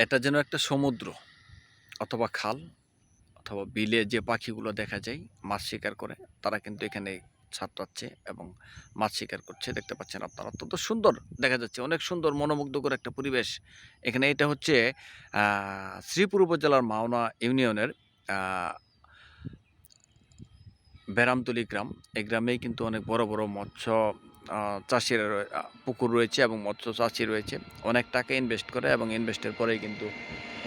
এটা যেন একটা সমুদ্র অথবা খাল অথবা বিলে যে পাখিগুলো দেখা যায় মাছ শিকার করে, তারা কিন্তু এখানে ছাদ পাচ্ছে এবং মাছ শিকার করছে। দেখতে পাচ্ছেন আপনারা, অত্যন্ত সুন্দর দেখা যাচ্ছে, অনেক সুন্দর মনোমুগ্ধকর একটা পরিবেশ এখানে। এটা হচ্ছে শ্রীপুর উপজেলার মাওনা ইউনিয়নের বেরামতলী গ্রাম। এই গ্রামেই কিন্তু অনেক বড় বড় মৎস্য চাষিরা পুকুর রয়েছে এবং মৎস্য চাষি রয়েছে। অনেক টাকা ইনভেস্ট করে এবং ইনভেস্টের পরেই কিন্তু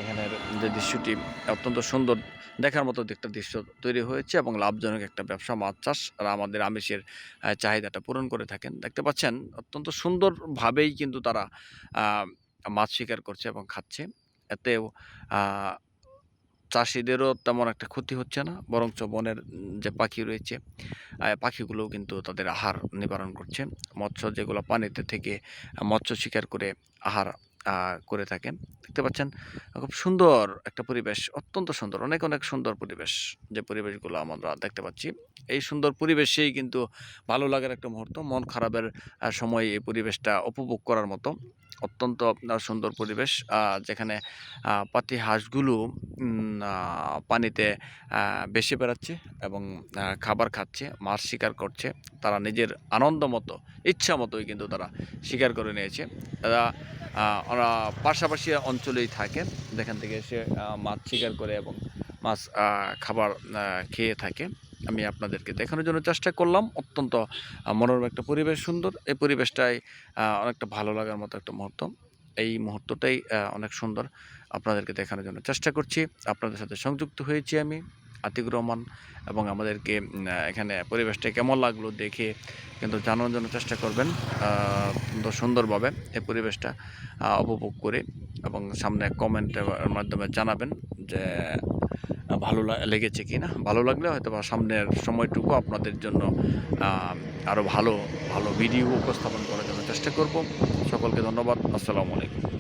এখানের যে দৃশ্যটি অত্যন্ত সুন্দর দেখার মতো একটা দৃশ্য তৈরি হয়েছে এবং লাভজনক একটা ব্যবসা মাছ চাষ। আর আমাদের আমিষের চাহিদাটা পূরণ করে থাকেন। দেখতে পাচ্ছেন অত্যন্ত সুন্দরভাবেই কিন্তু তারা মাছ শিকার করছে এবং খাচ্ছে। এতেও চাষিদেরও তেমন একটা ক্ষতি হচ্ছে না, বরঞ্চ বনের যে পাখি রয়েছে পাখিগুলোও কিন্তু তাদের আহার নিবারণ করছে। মৎস্য যেগুলো পানিতে থেকে মৎস্য শিকার করে আহার করে থাকেন। দেখতে পাচ্ছেন খুব সুন্দর একটা পরিবেশ, অত্যন্ত সুন্দর, অনেক অনেক সুন্দর পরিবেশ। যে পরিবেশগুলো আমরা দেখতে পাচ্ছি, এই সুন্দর পরিবেশেই কিন্তু ভালো লাগার একটা মুহূর্ত। মন খারাপের সময় এই পরিবেশটা উপভোগ করার মতো অত্যন্ত সুন্দর পরিবেশ। যেখানে পাতি হাঁসগুলো পানিতে ভেসে বেড়াচ্ছে এবং খাবার খাচ্ছে, মাছ শিকার করছে। তারা নিজের আনন্দ মতো, ইচ্ছা মতোই কিন্তু তারা শিকার করে নিয়েছে। তারা ওরা পাশাপাশি অঞ্চলেই থাকে, যেখান থেকে এসে মাছ শিকার করে এবং মাছ খাবার খেয়ে থাকে। আমি আপনাদেরকে দেখানোর জন্য চেষ্টা করলাম। অত্যন্ত মনোরম একটা পরিবেশ, সুন্দর। এই পরিবেশটাই অনেকটা ভালো লাগার মতো একটা মুহূর্ত। এই মুহূর্তটাই অনেক সুন্দর, আপনাদেরকে দেখানোর জন্য চেষ্টা করছি। আপনাদের সাথে সংযুক্ত হয়েছি আমি আতিকুর রহমান, এবং আমাদেরকে এখানে পরিবেশটা কেমন লাগলো দেখে কিন্তু জানানোর জন্য চেষ্টা করবেন সুন্দরভাবে এই পরিবেশটা উপভোগ করে, এবং সামনে কমেন্টের মাধ্যমে জানাবেন যে ভালো লেগেছে কি না। ভালো লাগলে হয়তো বা সামনের সময়টুকু আপনাদের জন্য আরও ভালো ভালো ভিডিও উপস্থাপন করার জন্য চেষ্টা করব। সকলকে ধন্যবাদ। আসসালামু আলাইকুম।